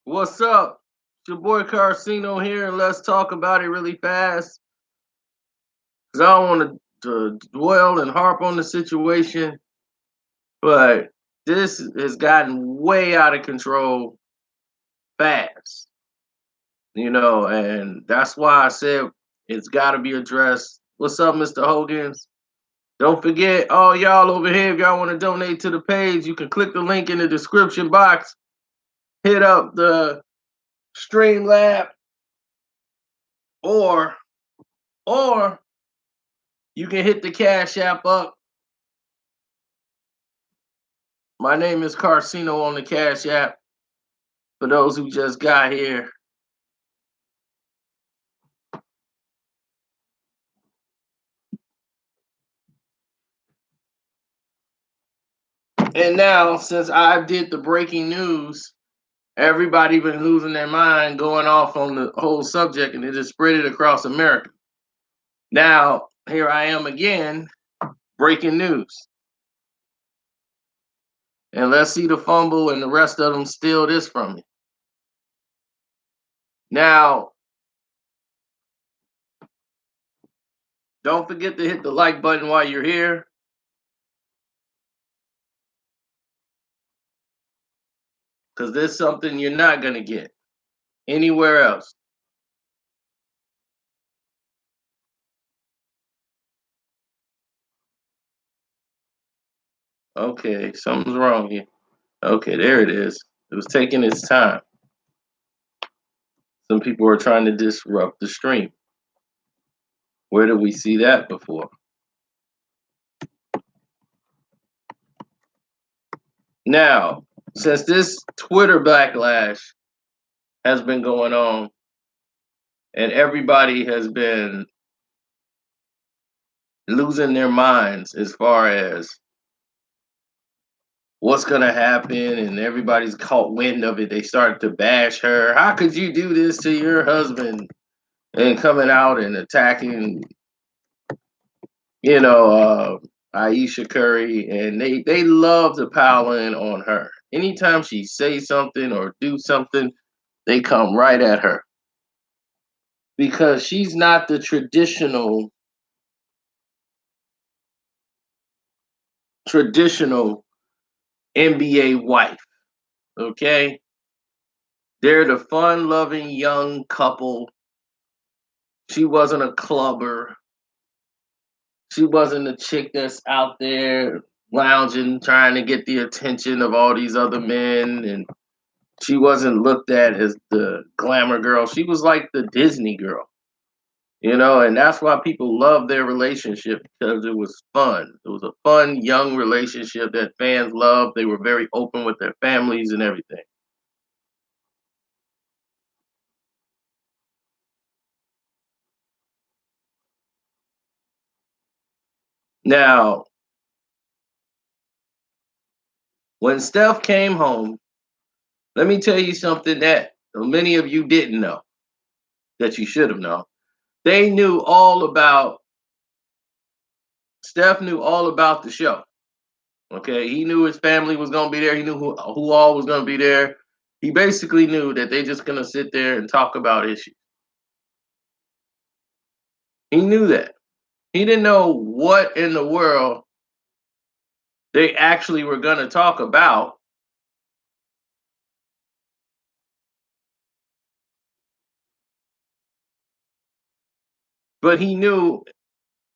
What's up? It's your boy Carcino here, and let's talk about it really fast. Cause I don't want to dwell and harp on the situation, but this has gotten way out of control fast, and that's why I said it's got to be addressed. What's up, Mr. Hogan's? Don't forget, all y'all over here, if y'all want to donate to the page, you can click the link in the description box, hit up the Streamlab, or or you can hit the Cash App up. My name is Carcino on the Cash App. For those who just got here. And now, since I did the breaking news, everybody been losing their mind, going off on the whole subject, and it just spread it across America. Now, here I am again, breaking news. And let's see the fumble and the rest of them steal this from me. Now, don't forget to hit the like button while you're here. Because there's something you're not going to get anywhere else. Okay, something's wrong here. Okay, there it is. It was taking its time. Some people are trying to disrupt the stream. Where did we see that before? Now, since this Twitter backlash has been going on and everybody has been losing their minds as far as what's going to happen, and everybody's caught wind of it, they started to bash her. How could you do this to your husband? And coming out and attacking, Ayesha Curry, and they love to pile in on her. Anytime she says something or do something, they come right at her because she's not the traditional NBA wife. Okay, they're the fun-loving young couple. She wasn't a clubber. She wasn't a chick that's out there lounging, trying to get the attention of all these other men, and she wasn't looked at as the glamour girl. She was like the Disney girl, and that's why people love their relationship, because it was fun. It was a fun, young relationship that fans loved. They were very open with their families and everything. Now, when Steph came home, let me tell you something that many of you didn't know that you should have known. They knew all about Steph knew all about the show. Okay, he knew his family was gonna be there. He knew who all was gonna be there. He basically knew that they just gonna sit there and talk about issues. He knew that. He didn't know what in the world they actually were gonna talk about, but he knew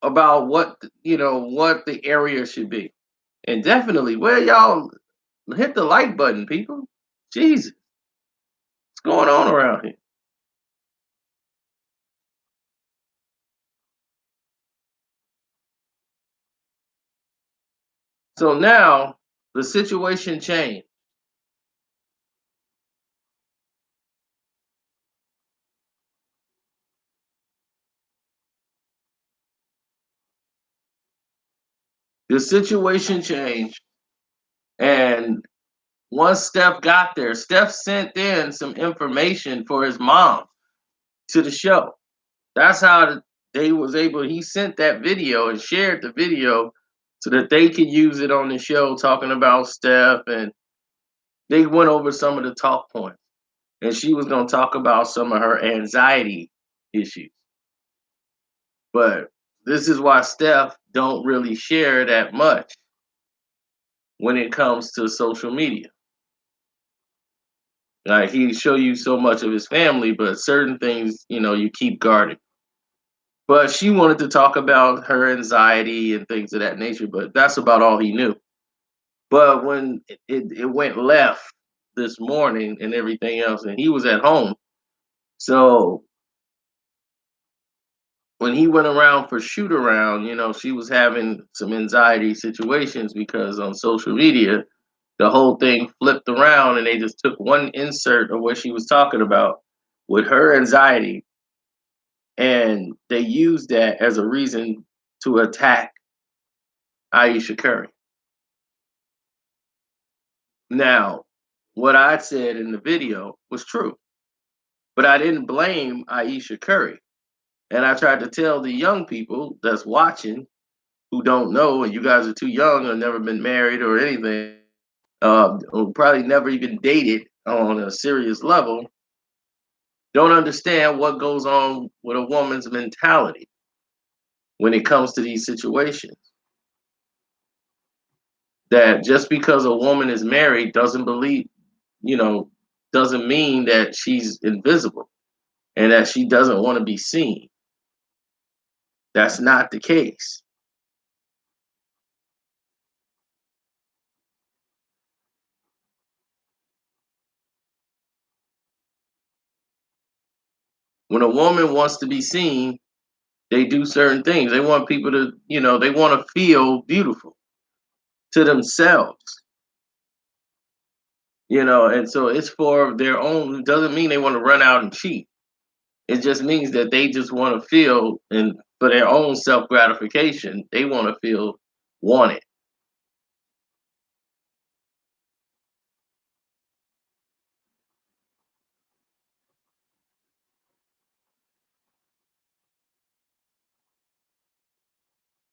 about what the area should be. And definitely, where y'all hit the like button, people. Jesus, what's going on around here? So now the situation changed. The situation changed, and once Steph got there, Steph sent in some information for his mom to the show. That's how they was able. He sent that video and shared the video so that they could use it on the show, talking about Steph, and they went over some of the talk points. and she was gonna talk about some of her anxiety issues. But this is why Steph don't really share that much when it comes to social media. Like he show you so much of his family, but certain things, you keep guarded. But she wanted to talk about her anxiety and things of that nature, but that's about all he knew. But when it went left this morning and everything else, and he was at home, so when he went around for shoot around, she was having some anxiety situations because on social media, the whole thing flipped around and they just took one insert of what she was talking about with her anxiety and they used that as a reason to attack Ayesha Curry. Now, what I said in the video was true, but I didn't blame Ayesha Curry. And I tried to tell the young people that's watching who don't know, and you guys are too young or never been married or anything, or probably never even dated on a serious level, don't understand what goes on with a woman's mentality when it comes to these situations. That just because a woman is married you know, doesn't mean that she's invisible and that she doesn't want to be seen. That's not the case. When a woman wants to be seen, they do certain things. They want people to, they want to feel beautiful to themselves, and so it's for their own. It doesn't mean they want to run out and cheat. It just means that they just want to feel, and for their own self gratification, they want to feel wanted.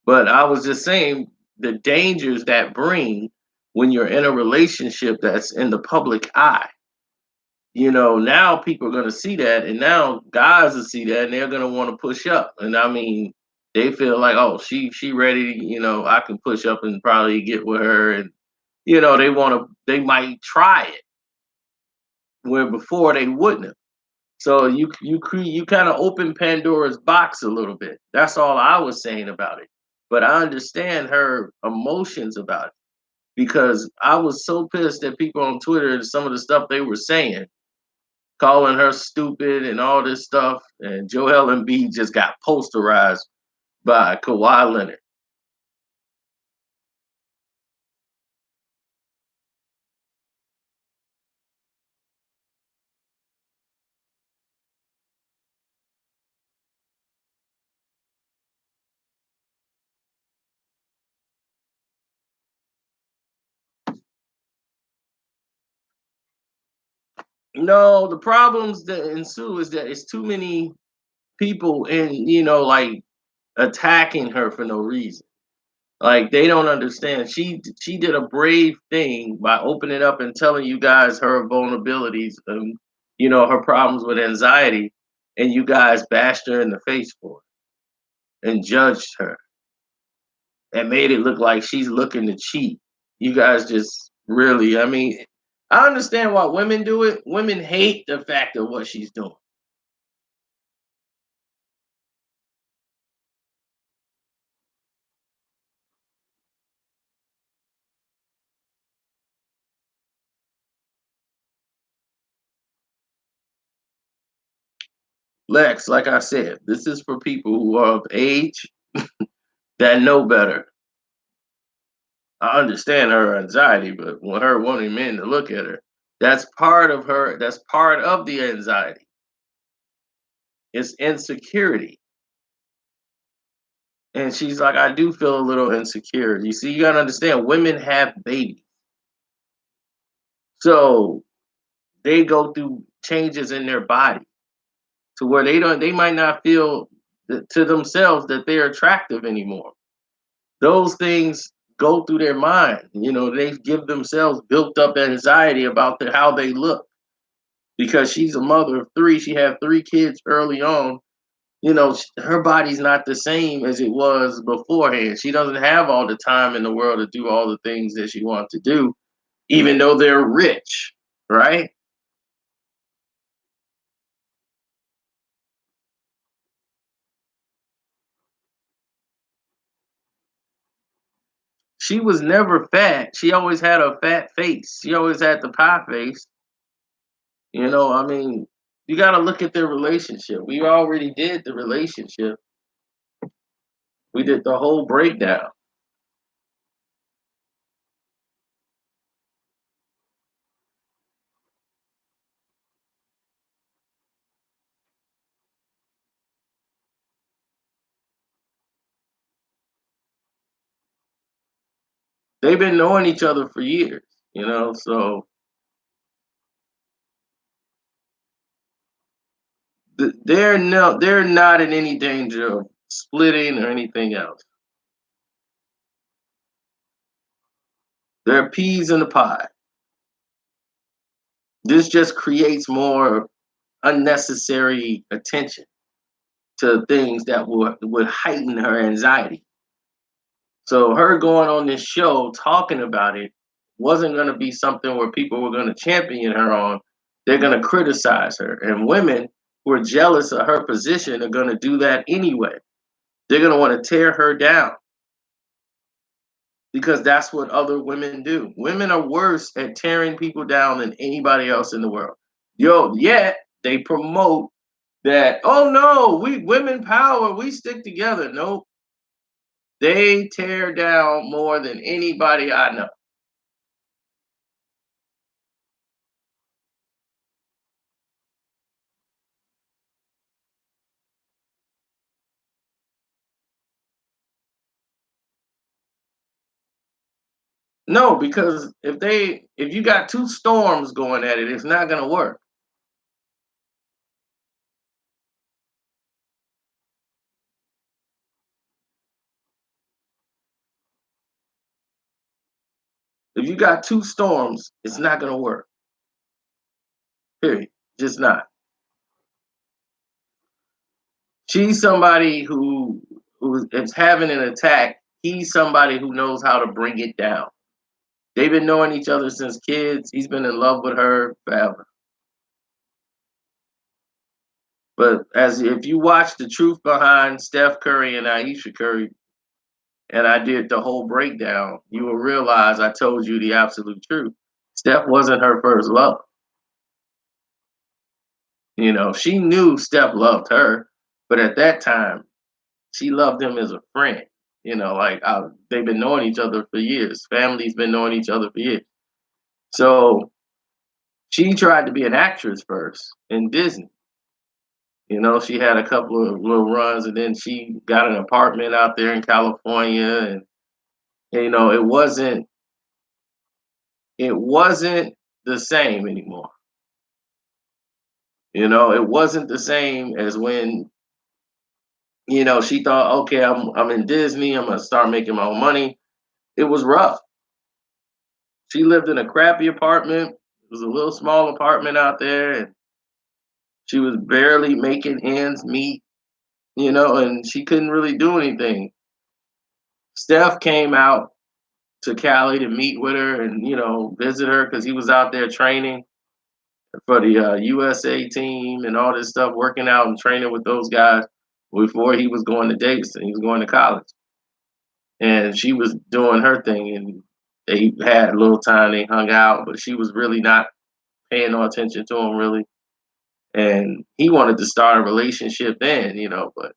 But I was just saying the dangers that bring when you're in a relationship that's in the public eye. Now people are going to see that, and now guys will see that, and they're going to want to push up. And I mean, they feel like, oh, she ready. I can push up and probably get with her, and they might try it where before they wouldn't have. So you kind of open Pandora's box a little bit. That's all I was saying about it. But I understand her emotions about it because I was so pissed at people on Twitter and some of the stuff they were saying, calling her stupid and all this stuff. And Joel Embiid just got posterized by Kawhi Leonard. No, the problems that ensue is that it's too many people and like attacking her for no reason. Like they don't understand. She did a brave thing by opening up and telling you guys her vulnerabilities and her problems with anxiety, and you guys bashed her in the face for it and judged her and made it look like she's looking to cheat. You guys just really, I mean, I understand why women do it. Women hate the fact of what she's doing. Lex, like I said, this is for people who are of age that know better. I understand her anxiety, but when her wanting men to look at her, that's part of her. That's part of the anxiety. It's insecurity. And she's like, I do feel a little insecure. You see, you gotta understand, women have babies. So they go through changes in their body to where they might not feel to themselves that they're attractive anymore. Those things go through their mind. They give themselves built up anxiety about how they look. because she's a mother of three. She had three kids early on. Her body's not the same as it was beforehand. She doesn't have all the time in the world to do all the things that she wants to do, even though they're rich, right? She was never fat. She always had a fat face. She always had the pie face. I mean, you got to look at their relationship. We already did the relationship. We did the whole breakdown. They've been knowing each other for years, so they're not in any danger of splitting or anything else. They're peas in the pie. This just creates more unnecessary attention to things that would heighten her anxiety. So her going on this show talking about it wasn't going to be something where people were going to champion her on. They're going to criticize her. And women who are jealous of her position are going to do that anyway. They're going to want to tear her down because that's what other women do. Women are worse at tearing people down than anybody else in the world. Yet they promote that, oh no, we women power, we stick together. Nope. They tear down more than anybody I know. No, because if you got two storms going at it, it's not gonna work. If you got two storms, it's not gonna work. Period. Just not. She's somebody who is having an attack. He's somebody who knows how to bring it down. They've been knowing each other since kids. He's been in love with her forever. But as if you watch the truth behind Steph Curry and Ayesha Curry, and I did the whole breakdown, you will realize I told you the absolute truth. Steph wasn't her first love. She knew Steph loved her, but at that time, she loved him as a friend. They've been knowing each other for years. Family's been knowing each other for years. So she tried to be an actress first in Disney. She had a couple of little runs, and then she got an apartment out there in California, and it wasn't the same anymore. It wasn't the same as when she thought, okay, I'm in Disney, I'm gonna start making my own money. It was rough. She lived in a crappy apartment. It was a little small apartment out there, and she was barely making ends meet, and she couldn't really do anything. Steph came out to Cali to meet with her and visit her because he was out there training for the USA team and all this stuff, working out and training with those guys before he was going to Davidson. He was going to college, and she was doing her thing, and they had a little time. They hung out, but she was really not paying no attention to him really. And he wanted to start a relationship then, but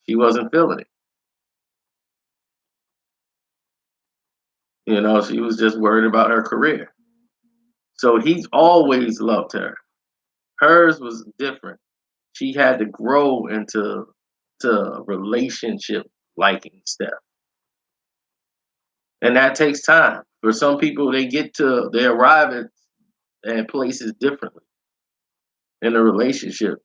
she wasn't feeling it. She was just worried about her career. So he's always loved her. Hers was different. She had to grow into relationship liking Steph. And that takes time. For some people, they arrive at places differently in a relationship.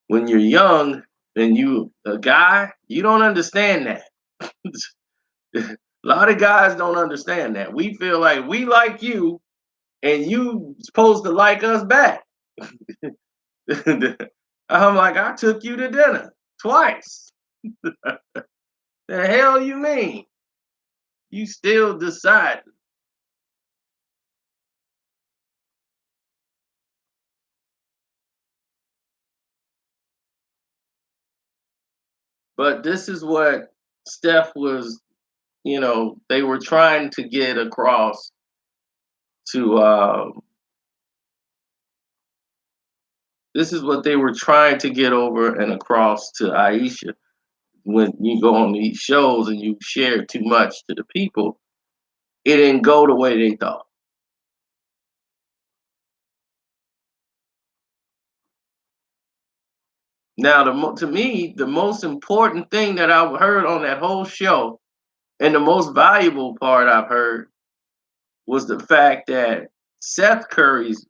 When you're young and you a guy, you don't understand that. A lot of guys don't understand that. We feel like we like you and you supposed to like us back. I'm like, I took you to dinner twice. The hell you mean? You still decide. But this is what Steph was, they were trying to get across to, this is what they were trying to get over and across to Aisha. When you go on these shows and you share too much to the people, it didn't go the way they thought. Now, to me, the most important thing that I've heard on that whole show, and the most valuable part I've heard, was the fact that Seth Curry's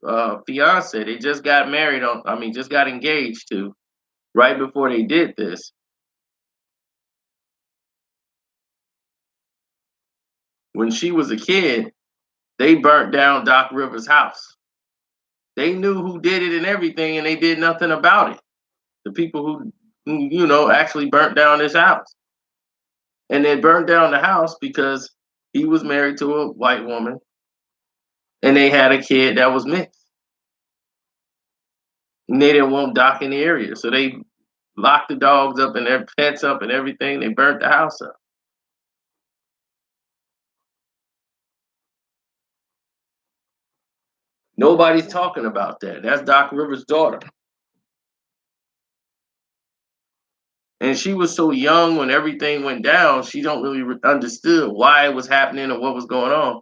fiance, they just got married just got engaged to right before they did this. When she was a kid, they burnt down Doc Rivers' house. They knew who did it and everything, and they did nothing about it. The people who actually burnt down his house. And they burned down the house because he was married to a white woman and they had a kid that was mixed. And they didn't want Doc in the area. So they locked the dogs up and their pets up and everything. They burnt the house up. Nobody's talking about that. That's Doc Rivers' daughter. And she was so young when everything went down, she don't really understood why it was happening or what was going on.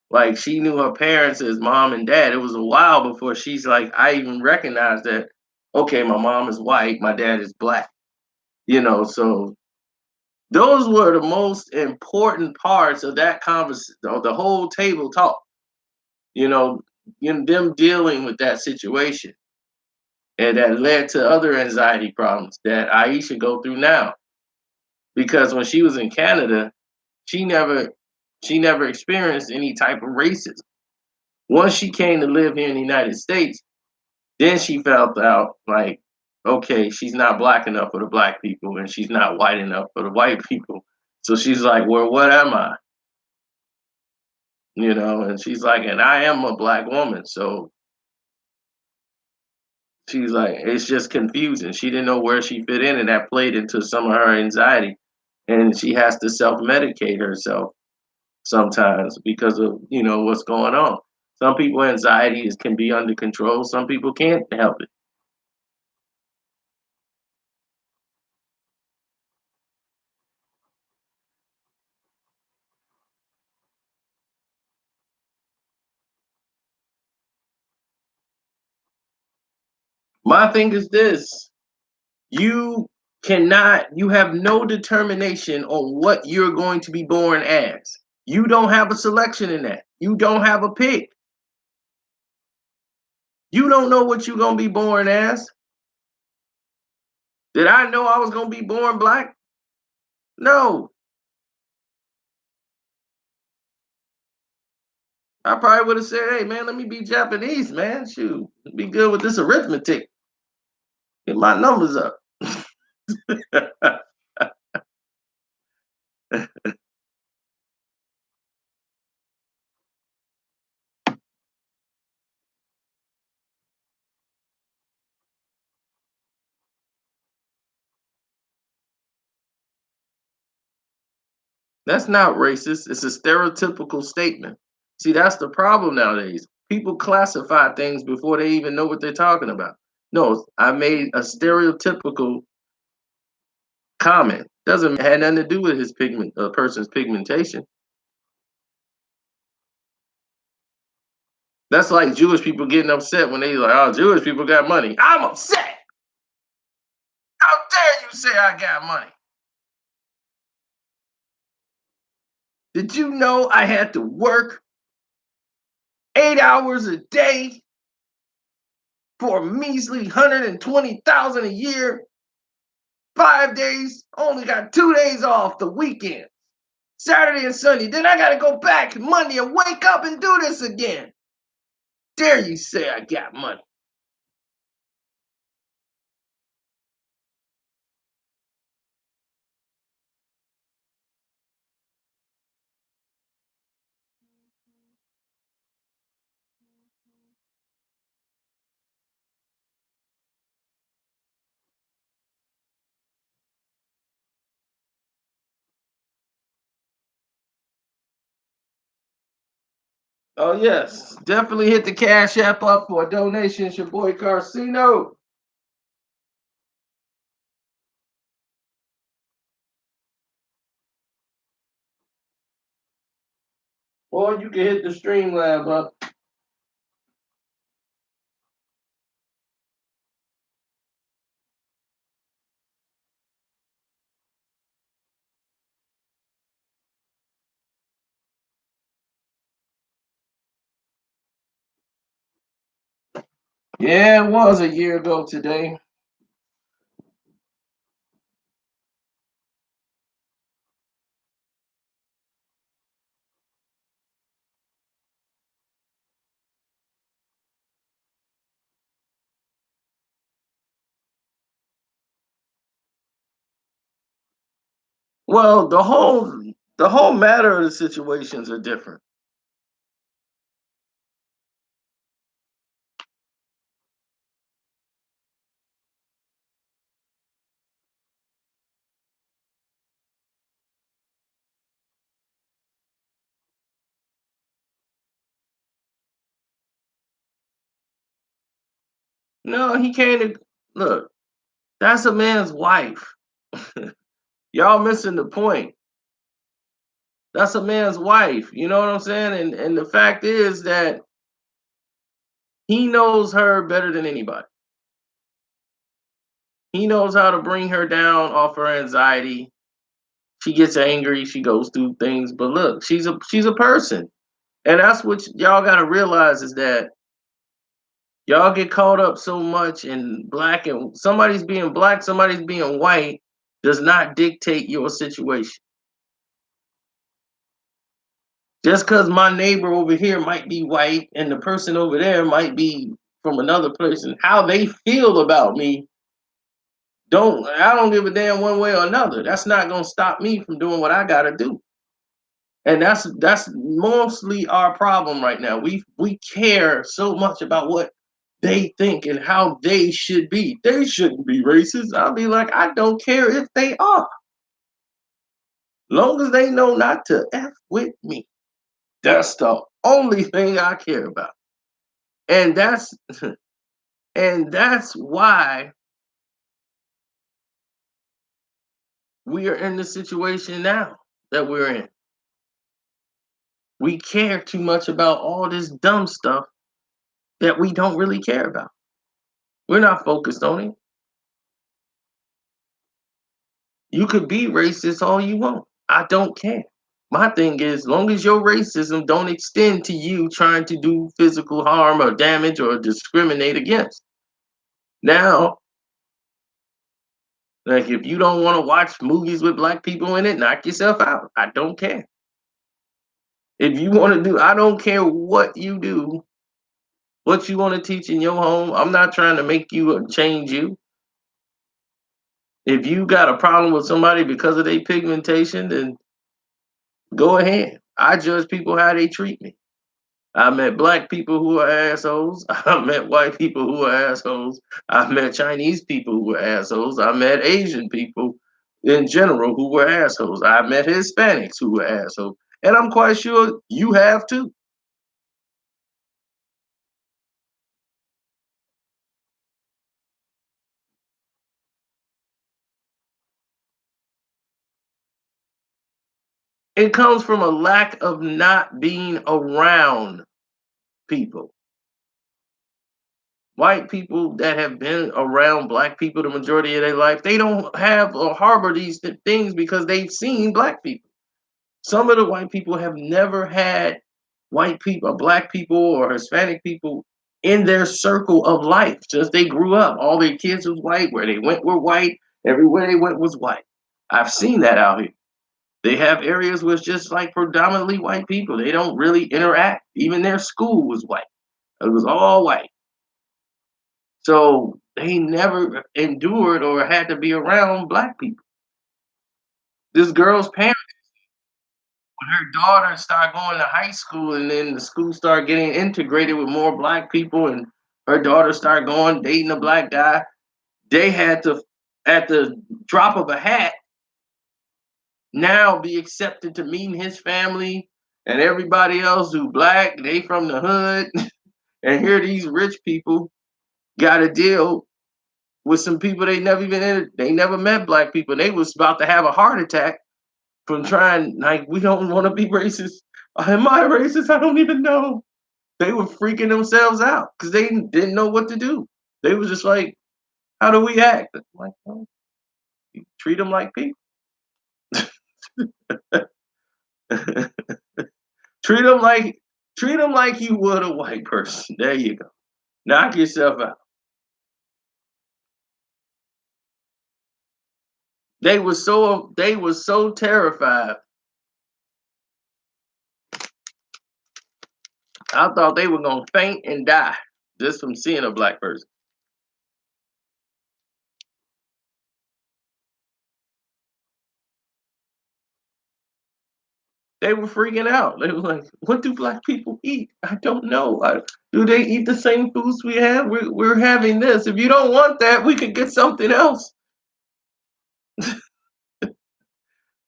Like she knew her parents as mom and dad. It was a while before she's like, I even recognized that, okay, my mom is white, my dad is black. So those were the most important parts of that conversation, the whole table talk, you know, them dealing with that situation. And that led to other anxiety problems that Aisha go through now. Because when she was in Canada, she never she never experienced any type of racism. Once she came to live here in the United States, then she felt out like, okay, she's not black enough for the black people and she's not white enough for the white people. So she's like, well, what am I? And she's like, and I am a black woman. So she's like, it's just confusing. She didn't know where she fit in, and that played into some of her anxiety. And she has to self medicate herself sometimes because of what's going on. Some people anxiety can be under control. Some people can't help it. My thing is this: you you have no determination on what you're going to be born as. You don't have a selection in that. You don't have a pick. You don't know what you're going to be born as. Did I know I was going to be born black? No. I probably would have said, hey, man, let me be Japanese, man. Shoot, be good with this arithmetic. Get my numbers up. That's not racist. It's a stereotypical statement. See, that's the problem nowadays. People classify things before they even know what they're talking about. No, I made a stereotypical comment. Doesn't had nothing to do with a person's pigmentation. That's like Jewish people getting upset when they like, oh, Jewish people got money. I'm upset. How dare you say I got money? Did you know I had to work 8 hours a day for a measly 120,000 a year? 5 days, only got 2 days off the weekend. Saturday and Sunday. Then I got to go back Monday and wake up and do this again. Dare you say I got money? Oh, yes. Definitely hit the Cash App up for a donation. It's your boy Carcino. Or you can hit the Streamlab up. Yeah, it was a year ago today. Well, the whole matter of the situations are different. No, he can't. Look, that's a man's wife. Y'all missing the point. That's a man's wife. You know what I'm saying? And the fact is that he knows her better than anybody. He knows how to bring her down off her anxiety. She gets angry, she goes through things, but look, she's a person. And that's what y'all got to realize is that y'all get caught up so much in black, and somebody's being black, somebody's being white does not dictate your situation. Just because my neighbor over here might be white and the person over there might be from another person, how they feel about me, I don't give a damn one way or another. That's not gonna stop me from doing what I gotta do. And that's mostly our problem right now. We care so much about what they think and how they should be. They shouldn't be racist. I'll be like, I don't care if they are. Long as they know not to F with me. That's the only thing I care about. And that's why we are in the situation now that we're in. We care too much about all this dumb stuff that we don't really care about. We're not focused on it. You could be racist all you want. I don't care. My thing is, long as your racism don't extend to you trying to do physical harm or damage or discriminate against. Now, like if you don't want to watch movies with black people in it, knock yourself out. I don't care. If you want to do, I don't care what you do, what you want to teach in your home. I'm not trying to make you or change you. If you got a problem with somebody because of their pigmentation, then go ahead. I judge people how they treat me. I met black people who are assholes. I met white people who are assholes. I met Chinese people who were assholes. I met Asian people in general who were assholes. I met Hispanics who were assholes. And I'm quite sure you have too. It comes from a lack of not being around people. White people that have been around black people the majority of their life, they don't have or harbor these things because they've seen black people. Some of the white people have never had white people, black people, or Hispanic people in their circle of life since they grew up. All their kids was white. Where they went were white. Everywhere they went was white. I've seen that out here. They have areas where it's just like predominantly white people. They don't really interact. Even their school was white. It was all white. So they never endured or had to be around black people. This girl's parents, when her daughter started going to high school and then the school started getting integrated with more black people and her daughter started going dating a black guy, they had to, at the drop of a hat, now be accepted to meeting his family and everybody else who black, they from the hood. And here these rich people got to deal with some people they never met black people. They was about to have a heart attack from trying, like, we don't want to be racist. Am I racist? I don't even know. They were freaking themselves out because they didn't know what to do. They was just like, how do we act? Like, well, you treat them like people. treat them like treat them like you would a white person. There you go. Knock yourself out. They were so terrified. I thought they were gonna faint and die just from seeing a black person. They were freaking out. They were like, "What do black people eat? I don't know. Do they eat the same foods we have? We're having this. If you don't want that, we could get something else."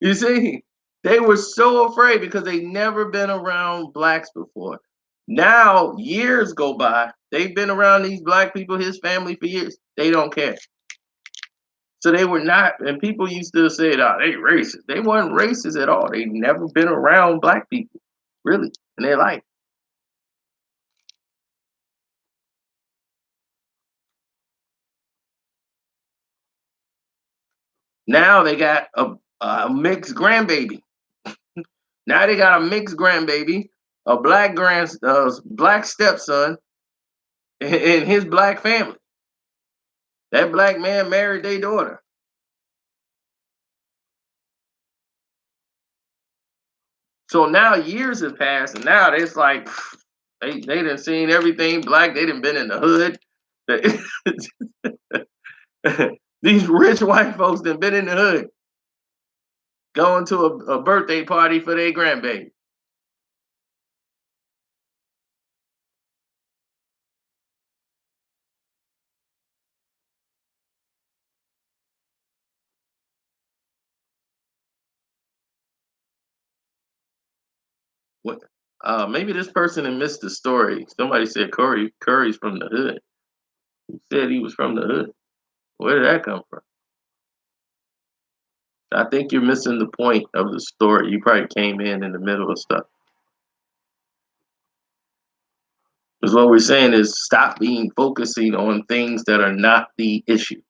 You see, they were so afraid because they never been around blacks before. Now years go by. They've been around these black people, his family for years. They don't care. So they were not, and people used to say, "Oh, they racist." They weren't racist at all. They never been around black people, really, in their life. Now they got a mixed grandbaby. Now they got a mixed grandbaby, a black stepson, and his black family. That black man married their daughter. So now years have passed, and now it's like they done seen everything black. They done been in the hood. These rich white folks done been in the hood, going to a birthday party for their grandbaby. What? Maybe this person had missed the story. Somebody said Curry's from the hood. Who said he was from the hood? Where did that come from? I think you're missing the point of the story. You probably came in the middle of stuff. Because what we're saying is stop being focusing on things that are not the issue.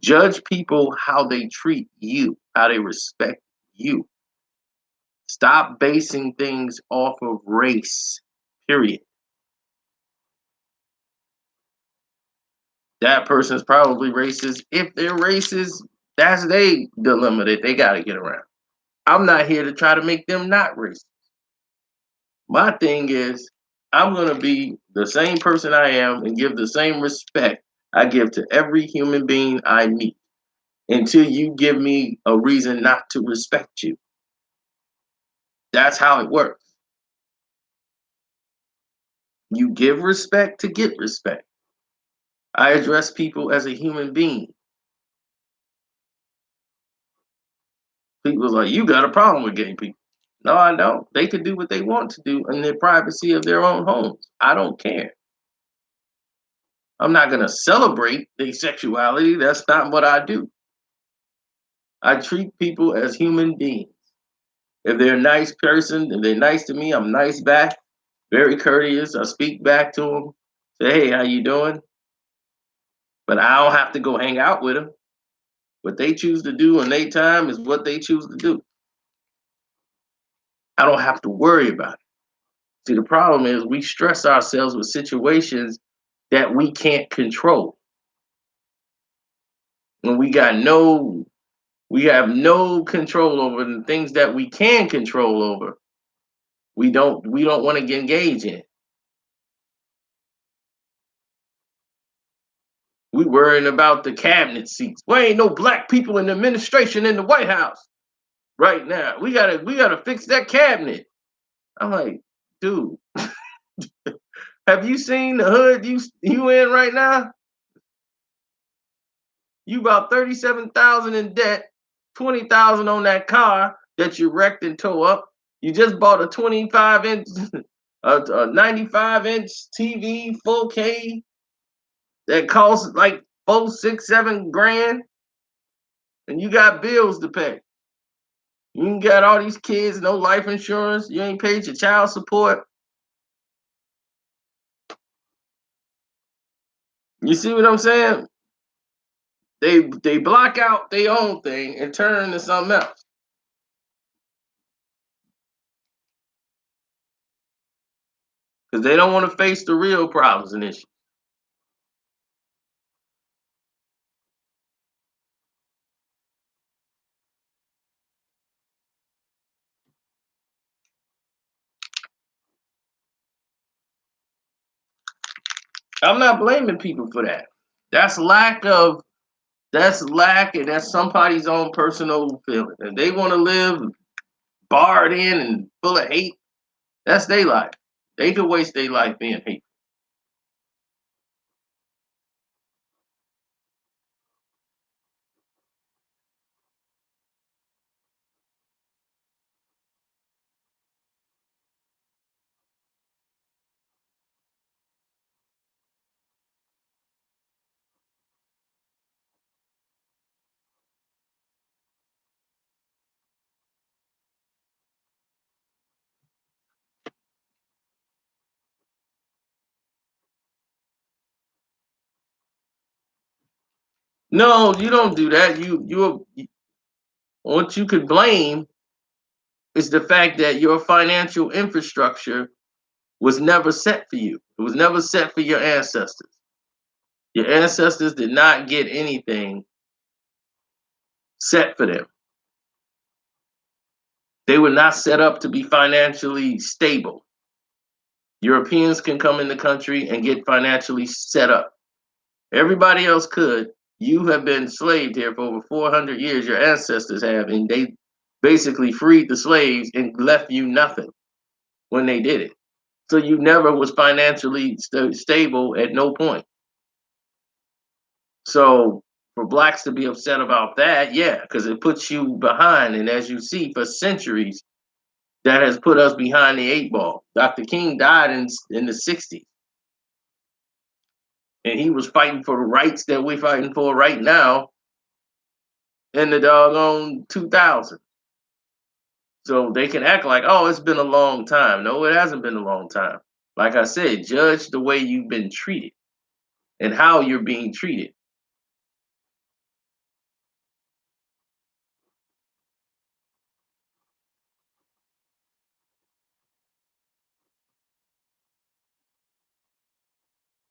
Judge people how they treat you, how they respect you. Stop basing things off of race, period. That person's probably racist. If they're racist, that's their dilemma that they got to get around. I'm not here to try to make them not racist. My thing is, I'm going to be the same person I am and give the same respect I give to every human being I meet until you give me a reason not to respect you. That's how it works. You give respect to get respect. I address people as a human being. People's like, you got a problem with gay people. No, I don't. They could do what they want to do in the privacy of their own homes. I don't care. I'm not going to celebrate their sexuality. That's not what I do. I treat people as human beings. If they're a nice person, if they're nice to me, I'm nice back, very courteous. I speak back to them, say, hey, how you doing? But I don't have to go hang out with them. What they choose to do in their time is what they choose to do. I don't have to worry about it. See, the problem is we stress ourselves with situations that we can't control. When we got no We have no control over the things that we can control over. We don't want to engage in. We worrying about the cabinet seats. Well, ain't no black people in the administration in the White House right now. We gotta fix that cabinet. I'm like, dude, have you seen the hood you in right now? You about 37,000 in debt, 20,000 on that car that you wrecked and tore up. You just bought a 25 inch, a 95 inch TV, 4K that costs like 4, 6, 7 grand, and you got bills to pay. You got all these kids, no life insurance. You ain't paid your child support. You see what I'm saying? They block out their own thing and turn into something else because they don't want to face the real problems and issues. I'm not blaming people for that. That's lack of that's lack and that's somebody's own personal feeling. If they want to live barred in and full of hate, that's their life. They could waste their life being hate. No, you don't do that. What you could blame is the fact that your financial infrastructure was never set for you. It was never set for your ancestors. Your ancestors did not get anything set for them. They were not set up to be financially stable. Europeans can come in the country and get financially set up. Everybody else could. You have been enslaved here for over 400 years. Your ancestors have, and they basically freed the slaves and left you nothing when they did it. So you never was financially stable at no point. So for blacks to be upset about that, yeah, because it puts you behind. And as you see, for centuries, that has put us behind the 8 ball. Dr. King died in the 60s, and he was fighting for the rights that we're fighting for right now in the doggone 2000. So they can act like, oh, it's been a long time. No, it hasn't been a long time. Like I said, judge the way you've been treated and how you're being treated.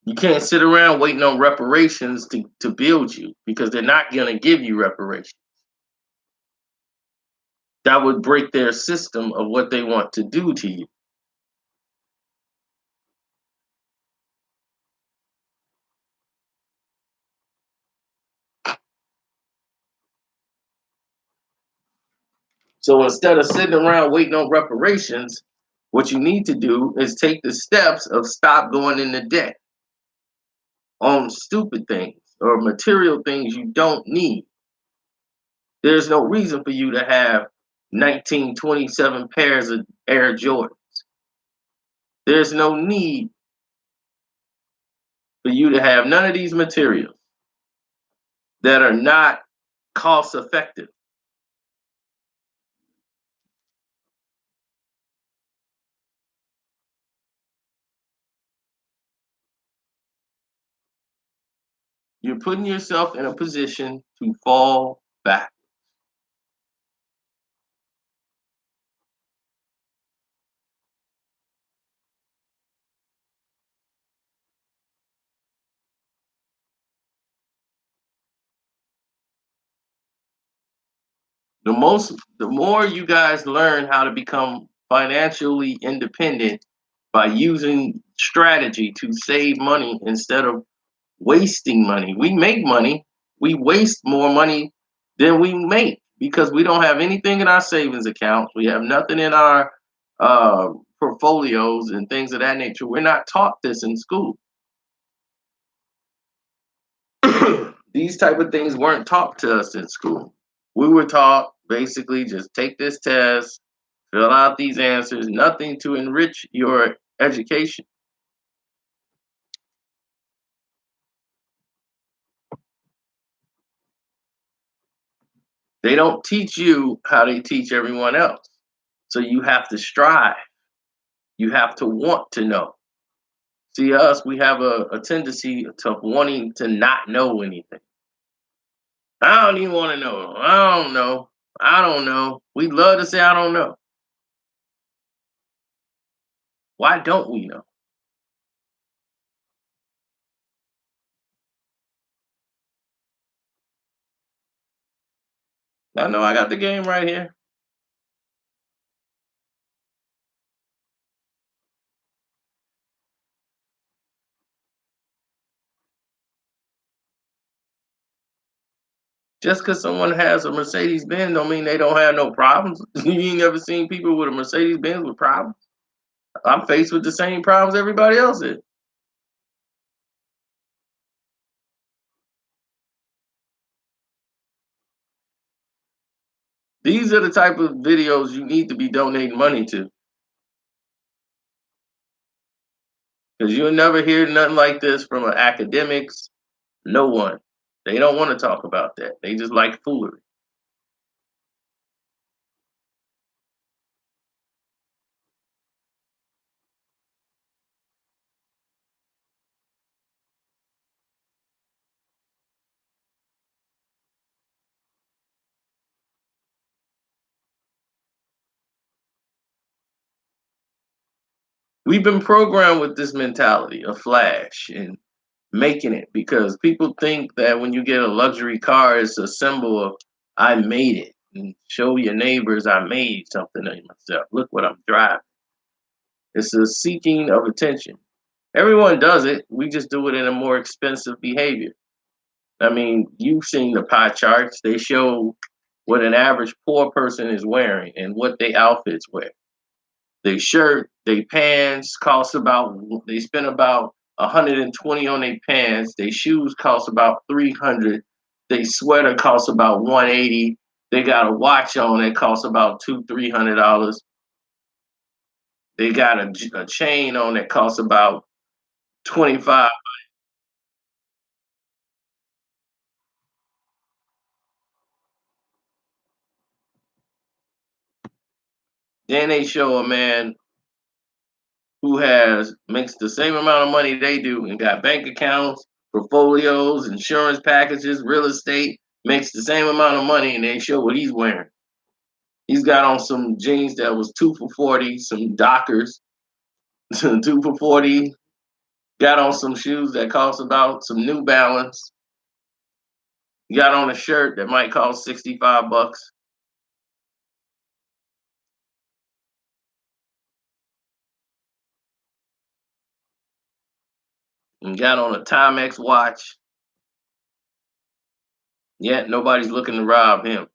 You can't sit around waiting on reparations to build you because they're not going to give you reparations. That would break their system of what they want to do to you. So instead of sitting around waiting on reparations, what you need to do is take the steps of stop going into debt on stupid things or material things you don't need. There's no reason for you to have 1927 pairs of Air Jordans. There's no need for you to have none of these materials that are not cost effective. You're putting yourself in a position to fall back. The more you guys learn how to become financially independent by using strategy to save money instead of wasting money. We make money, we waste more money than we make because we don't have anything in our savings accounts. We have nothing in our portfolios and things of that nature. We're not taught this in school. These type of things weren't taught to us in school. We were taught basically just take this test, fill out these answers, nothing to enrich your education. They don't teach you how they teach everyone else. So you have to strive. You have to want to know. See, us, we have a tendency to wanting to not know anything. I don't even want to know. I don't know. I don't know. We love to say, I don't know. Why don't we know? I know I got the game right here. Just because someone has a Mercedes Benz don't mean they don't have no problems. You ain't never seen people with a Mercedes Benz with problems. I'm faced with the same problems everybody else is. These are the type of videos you need to be donating money to because you'll never hear nothing like this from an academics. No one. They don't want to talk about that. They just like foolery. We've been programmed with this mentality of flash and making it because people think that when you get a luxury car, it's a symbol of I made it. And show your neighbors I made something of myself. Look what I'm driving. It's a seeking of attention. Everyone does it. We just do it in a more expensive behavior. I mean, you've seen the pie charts. They show what an average poor person is wearing and what they outfits wear. They shirt, they pants cost about they spend about 120 on their pants. They shoes cost about 300. They sweater costs about 180. They got a watch on that costs about $200-300. They got a chain on that costs about 25. Then they show a man who has makes the same amount of money they do and got bank accounts, portfolios, insurance packages, real estate, makes the same amount of money and they show what he's wearing. He's got on some jeans that was 2 for $40, some Dockers, 2 for $40. Got on some shoes that cost about some New Balance. Got on a shirt that might cost $65, and got on a Timex watch. Yet nobody's looking to rob him.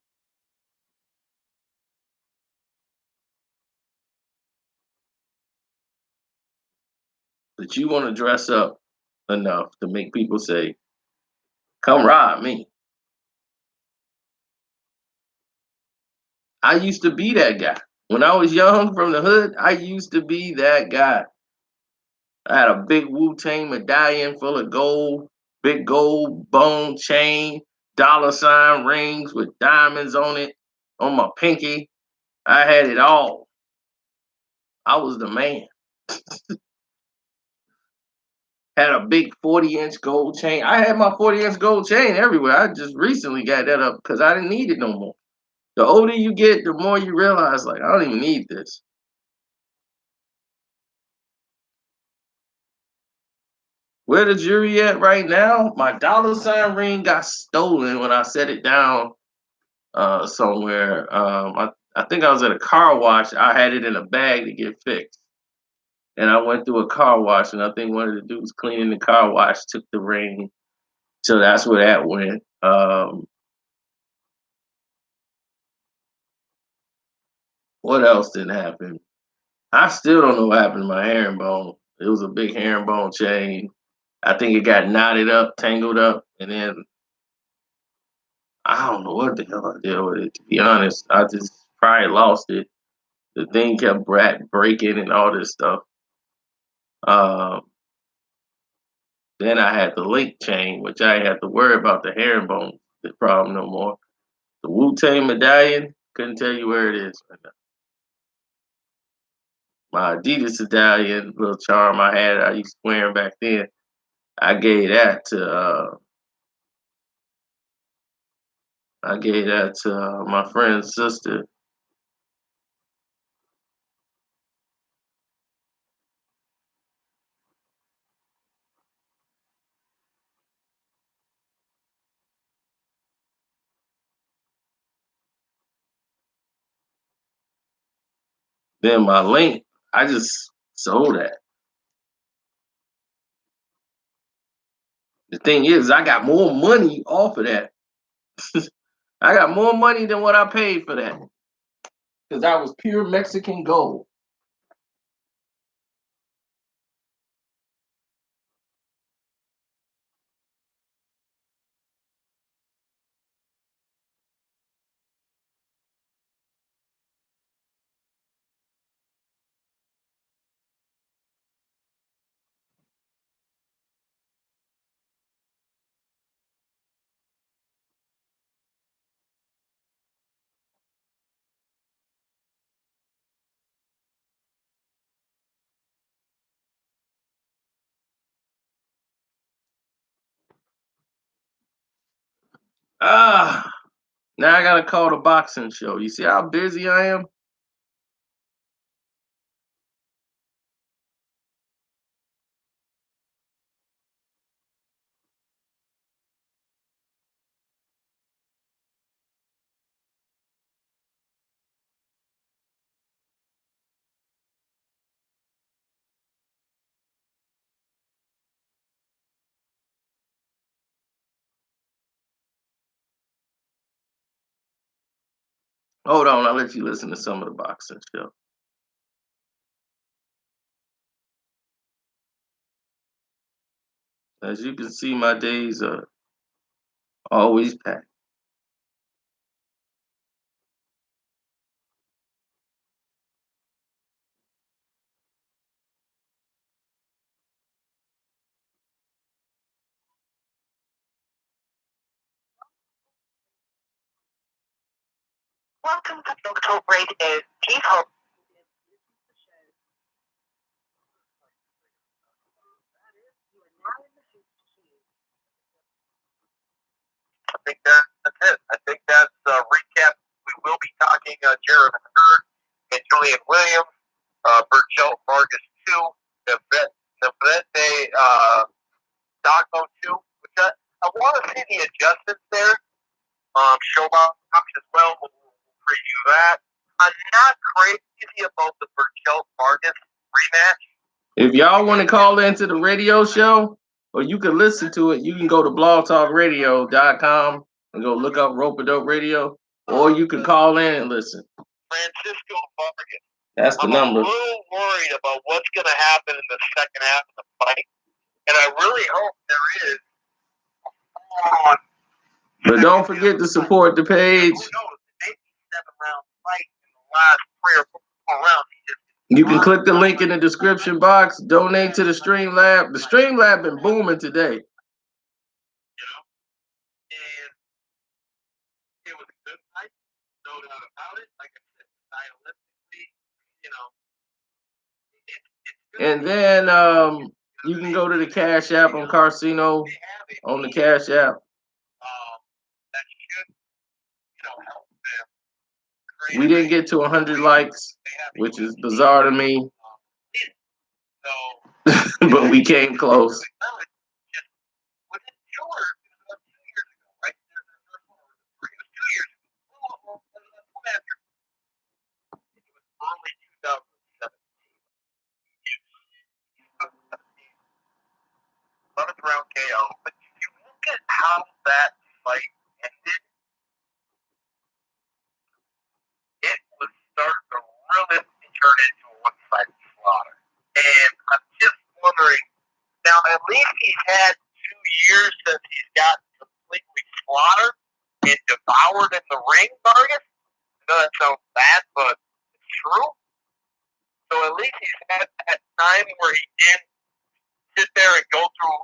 But you want to dress up enough to make people say, "Come rob me." I used to be that guy. When I was young from the hood, I used to be that guy. I had a big Wu Tang medallion full of gold, big gold bone chain, dollar sign rings with diamonds on it, on my pinky. I had it all. I was the man. Had a big 40-inch gold chain. I had my 40-inch gold chain everywhere. I just recently got that up because I didn't need it no more. The older you get, the more you realize, like, I don't even need this. Where the jury at right now? My dollar sign ring got stolen when I set it down somewhere. I think I was at a car wash. I had it in a bag to get fixed. And I went through a car wash, and I think one of the dudes cleaning the car wash took the ring. So that's where that went. What else didn't happen? I still don't know what happened to my herringbone. It was a big herringbone chain. I think it got knotted up, tangled up, and then I don't know what the hell I did with it. To be honest, I just probably lost it. The thing kept breaking and all this stuff. Um, then I had the link chain, which I ain't had to worry about the herringbone the problem no more. The Wu Tang medallion, couldn't tell you where it is right now. My Adidas medallion, little charm I used to wear back then. I gave that to my friend's sister. Then my link, I just sold that. The thing is, I got more money off of that. I got more money than what I paid for that because that was pure Mexican gold. Ah, now I gotta call the boxing show. You see how busy I am? Hold on, I'll let you listen to some of the boxing show. As you can see, my days are always packed. Welcome to Doctor Radio. Please hold. I think that's it. I think that's a recap. We will be talking Jared Hurd and Julian Williams, Burchell Vargas 2, Navete Dogmo 2, which I want to see the adjustments there. Showbox as well. We'll preview that. I'm not crazy about the Burchell Vargas rematch. If y'all want to call into the radio show, or you can listen to it, you can go to blogtalkradio.com and go look up Rope A Dope Radio, or you can call in and listen. Francisco Vargas. That's the number. I'm a little worried about what's going to happen in the second half of the fight, and I really hope there is. But don't forget to support the page. You can click the link in the description box. Donate to the Streamlab. The Streamlab been booming today. And then you can go to the Cash App on Carcino on the Cash App. We didn't get to 100 likes, which is bizarre to me, but we came close. TKO. But if you look at how that fight ended, it was starting to really turn into a one-sided slaughter. And I'm just wondering, now at least he's had 2 years since he's got completely slaughtered and devoured in the ring, Vargas. I know that sounds bad, but it's true. So at least he's had that time where he didn't sit there and go through